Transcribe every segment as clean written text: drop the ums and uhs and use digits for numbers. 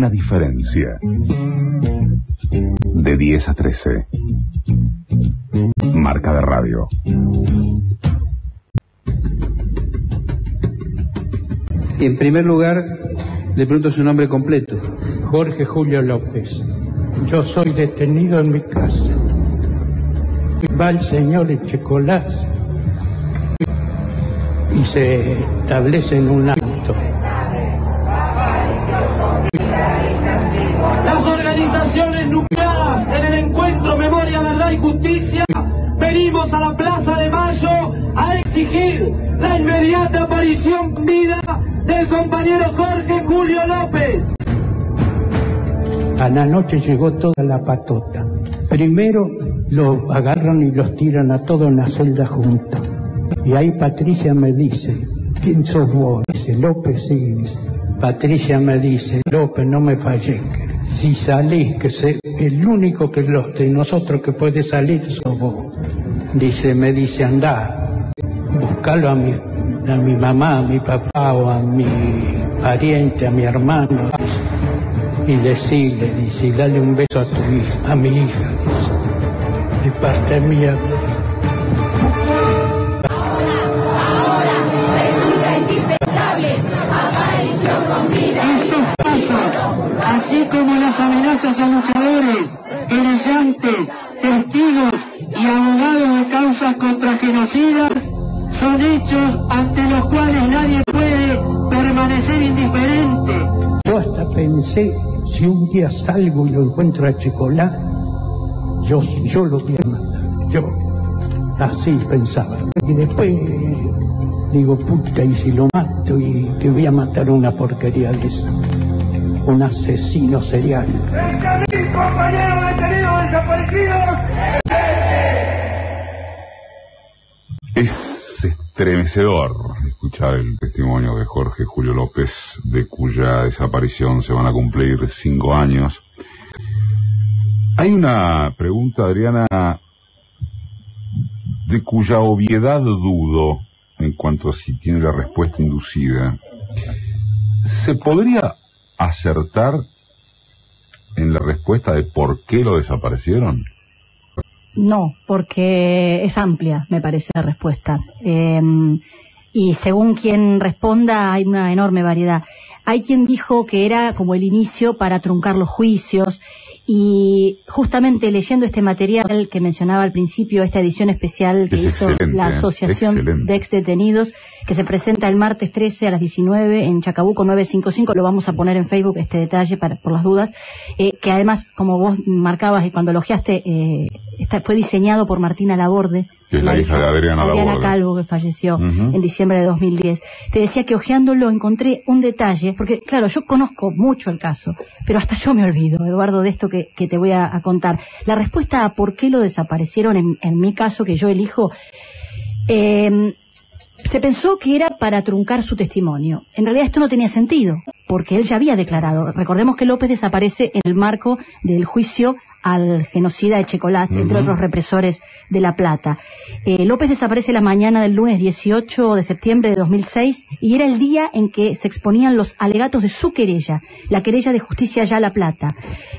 una diferencia. De 10 a 13. Marca de radio. En primer lugar, le pregunto su nombre completo. Jorge Julio López. Yo soy detenido en mi casa. Va el señor Echecolás y se establece en un acto. Las organizaciones nucleadas en el encuentro Memoria, Verdad y Justicia venimos a la Plaza de Mayo a exigir la inmediata aparición en vida del compañero Jorge Julio López. A la noche llegó toda la patota. Primero lo agarran y los tiran a todos en la celda juntos. Y ahí Patricia me dice, ¿quién sos vos? Dice, López, sí. Dice. Patricia me dice, López, no me falles. Si salís, que el único que de nosotros que puede salir sos vos. Dice, me dice, andá, buscalo a mi mamá, a mi papá o a mi pariente, a mi hermano. Y decirle, dice, y dale un beso a tu hija, a mi hija, dice, de parte mía. Ahora resulta indispensable aparición con vida. Estos pasos, así como las amenazas a luchadores, querellantes, testigos y abogados de causas contra genocidas, son hechos ante los cuales nadie puede permanecer indiferente. Yo hasta pensé, si un día salgo y lo encuentro a Checolás, yo lo voy a matar. Yo así pensaba. Y después digo, puta, y si lo mato, y que voy a matar una porquería de esa. Un asesino serial. ¡El compañero detenido desaparecido! Es estremecedor escuchar el testimonio de Jorge Julio López, de cuya desaparición se van a cumplir 5 años. Hay una pregunta, Adriana, de cuya obviedad dudo en cuanto a si tiene la respuesta inducida. ¿Se podría acertar en la respuesta de por qué lo desaparecieron? No, porque es amplia, me parece, la respuesta. Y según quien responda, hay una enorme variedad. Hay quien dijo que era como el inicio para truncar los juicios, y justamente leyendo este material que mencionaba al principio, esta edición especial que hizo la Asociación de Exdetenidos, que se presenta el martes 13 a las 19 en Chacabuco 955, lo vamos a poner en Facebook este detalle por las dudas, que además, como vos marcabas y cuando elogiaste, fue diseñado por Martina Laborde, que es la hija de Adriana Calvo, que falleció en diciembre de 2010. Te decía que hojeándolo encontré un detalle, porque claro, yo conozco mucho el caso, pero hasta yo me olvido, Eduardo, de esto que te voy a contar. La respuesta a por qué lo desaparecieron, en mi caso, que yo elijo, se pensó que era para truncar su testimonio. En realidad esto no tenía sentido, porque él ya había declarado. Recordemos que López desaparece en el marco del juicio al genocida Echecolás, entre otros represores de La Plata. López desaparece la mañana del lunes 18 de septiembre de 2006 y era el día en que se exponían los alegatos de su querella, la querella de Justicia Ya La Plata.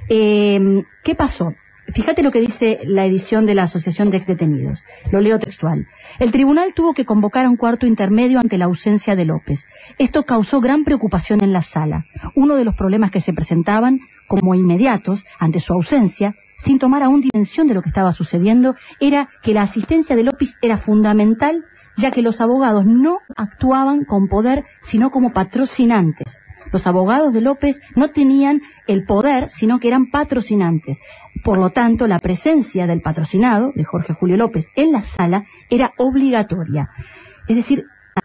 ¿Qué pasó? Fíjate lo que dice la edición de la Asociación de Exdetenidos. Lo leo textual. El tribunal tuvo que convocar a un cuarto intermedio ante la ausencia de López. Esto causó gran preocupación en la sala. Uno de los problemas que se presentaban como inmediatos ante su ausencia, sin tomar aún dimensión de lo que estaba sucediendo, era que la asistencia de López era fundamental, ya que los abogados no actuaban con poder, sino como patrocinantes. Los abogados de López no tenían el poder, sino que eran patrocinantes. Por lo tanto, la presencia del patrocinado, de Jorge Julio López, en la sala era obligatoria. Es decir,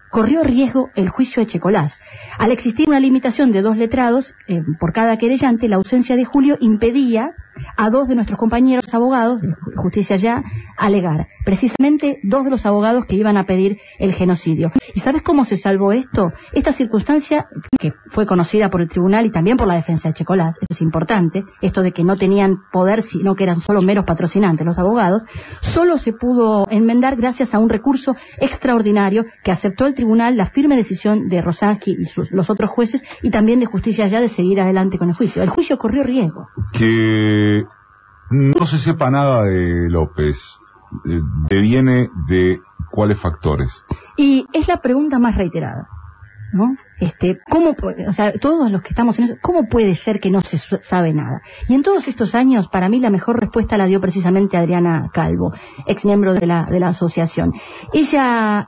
corrió riesgo el juicio Echecolás. Al existir una limitación de 2 letrados por cada querellante, la ausencia de Julio impedía a 2 de nuestros compañeros abogados de Justicia Ya alegar precisamente dos de los abogados que iban a pedir el genocidio. ¿Y sabes cómo se salvó esto? Esta circunstancia, que fue conocida por el tribunal y también por la defensa de Echecolás, esto es importante, esto de que no tenían poder, sino que eran solo meros patrocinantes los abogados, solo se pudo enmendar gracias a un recurso extraordinario que aceptó el tribunal, la firme decisión de Rosansky y los otros jueces, y también de Justicia ya de seguir adelante con el juicio. El juicio corrió riesgo. Que no se sepa nada de López, deviene de cuáles factores. Y es la pregunta más reiterada, ¿no? ¿Cómo, o sea, todos los que estamos en eso, ¿cómo puede ser que no se sabe nada? Y en todos estos años, para mí la mejor respuesta la dio precisamente Adriana Calvo, ex miembro de la asociación. Ella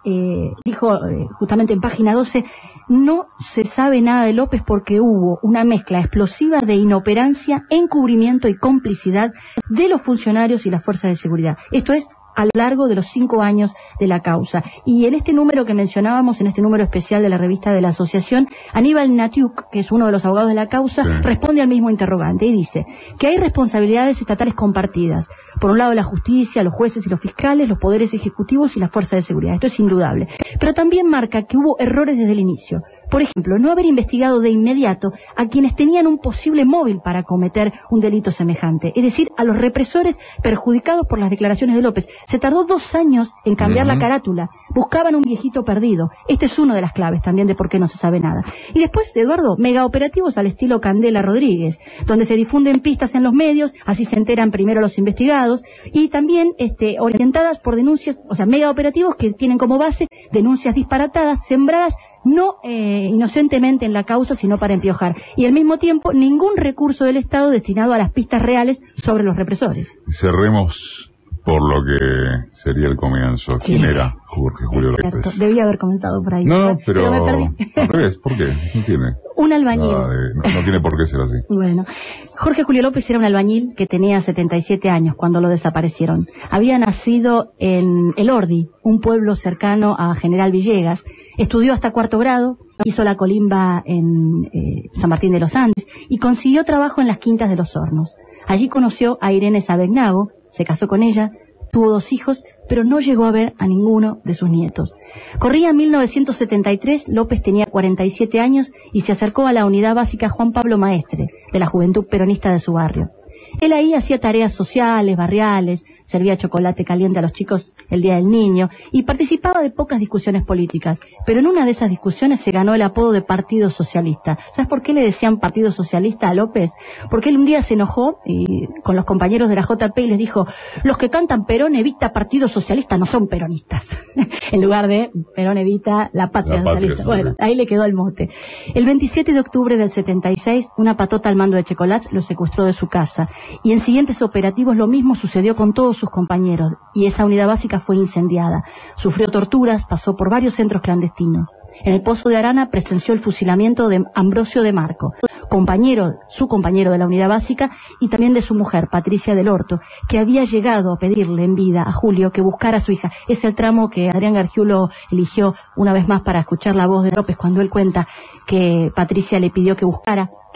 dijo justamente en página 12, no se sabe nada de López porque hubo una mezcla explosiva de inoperancia, encubrimiento y complicidad de los funcionarios y las fuerzas de seguridad. Esto es, a lo largo de los 5 años de la causa. Y en este número que mencionábamos, en este número especial de la revista de la asociación, Aníbal Natiuk, que es uno de los abogados de la causa, responde al mismo interrogante y dice que hay responsabilidades estatales compartidas. Por un lado la justicia, los jueces y los fiscales, los poderes ejecutivos y las fuerzas de seguridad. Esto es indudable. Pero también marca que hubo errores desde el inicio. Por ejemplo, no haber investigado de inmediato a quienes tenían un posible móvil para cometer un delito semejante, es decir, a los represores perjudicados por las declaraciones de López. Se tardó 2 años en cambiar la carátula, buscaban un viejito perdido. Este es una de las claves también de por qué no se sabe nada. Y después, Eduardo, megaoperativos al estilo Candela Rodríguez, donde se difunden pistas en los medios, así se enteran primero los investigados, y también orientadas por denuncias, o sea, megaoperativos que tienen como base denuncias disparatadas, sembradas no inocentemente en la causa, sino para empiojar. Y al mismo tiempo, ningún recurso del Estado destinado a las pistas reales sobre los represores. Cerremos por lo que sería el comienzo. ¿Quién era Jorge Julio López? Debía haber comenzado por ahí. No, pero me perdí. Al revés, ¿por qué? No tiene. Un albañil. No tiene por qué ser así. Bueno, Jorge Julio López era un albañil que tenía 77 años cuando lo desaparecieron. Había nacido en El Ordi, un pueblo cercano a General Villegas. Estudió hasta 4º grado, hizo la colimba en San Martín de los Andes y consiguió trabajo en las Quintas de los Hornos. Allí conoció a Irene Sabegnago, se casó con ella, tuvo 2 hijos, pero no llegó a ver a ninguno de sus nietos. Corría 1973, López tenía 47 años y se acercó a la unidad básica Juan Pablo Maestre, de la Juventud Peronista de su barrio. Él ahí hacía tareas sociales, barriales, servía chocolate caliente a los chicos el Día del Niño y participaba de pocas discusiones políticas, pero en una de esas discusiones se ganó el apodo de Partido Socialista. ¿Sabes por qué le decían Partido Socialista a López? Porque él un día se enojó con los compañeros de la JP y les dijo, los que cantan Perón evita Partido Socialista no son peronistas, en lugar de Perón evita la patria socialista. Bueno, ahí le quedó el mote. El 27 de octubre del 76, una patota al mando de Echecolás lo secuestró de su casa, y en siguientes operativos lo mismo sucedió con todos sus compañeros, y esa unidad básica fue incendiada. Sufrió torturas, pasó por varios centros clandestinos. En el Pozo de Arana presenció el fusilamiento de Ambrosio de Marco, su compañero de la unidad básica, y también de su mujer, Patricia del Orto, que había llegado a pedirle en vida a Julio que buscara a su hija. Es el tramo que Adrián Gargiulo eligió una vez más para escuchar la voz de López cuando él cuenta que Patricia le pidió que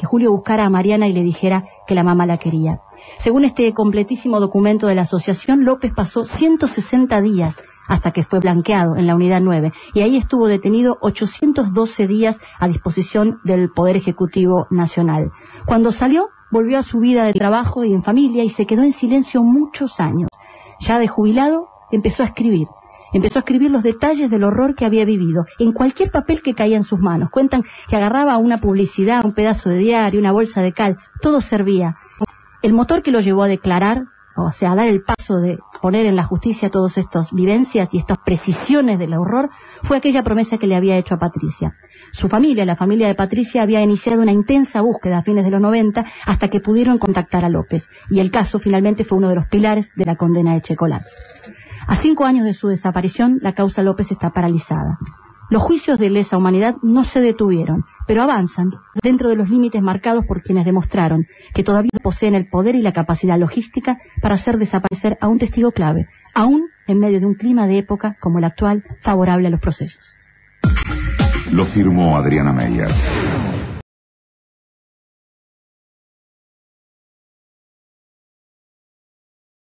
Julio buscara a Mariana y le dijera que la mamá la quería. Según este completísimo documento de la asociación, López pasó 160 días hasta que fue blanqueado en la unidad 9, y ahí estuvo detenido 812 días a disposición del Poder Ejecutivo Nacional. Cuando salió, volvió a su vida de trabajo y en familia y se quedó en silencio muchos años. Ya de jubilado, empezó a escribir los detalles del horror que había vivido, en cualquier papel que caía en sus manos. Cuentan que agarraba una publicidad, un pedazo de diario, una bolsa de cal, todo servía. El motor que lo llevó a declarar, o sea, a dar el paso de poner en la justicia todas estas vivencias y estas precisiones del horror, fue aquella promesa que le había hecho a Patricia. Su familia, la familia de Patricia, había iniciado una intensa búsqueda a fines de los 90 hasta que pudieron contactar a López, y el caso finalmente fue uno de los pilares de la condena de Echecolás. A 5 años de su desaparición, la causa López está paralizada. Los juicios de lesa humanidad no se detuvieron, pero avanzan dentro de los límites marcados por quienes demostraron que todavía poseen el poder y la capacidad logística para hacer desaparecer a un testigo clave, aún en medio de un clima de época como el actual favorable a los procesos. Lo firmó Adriana Meyer.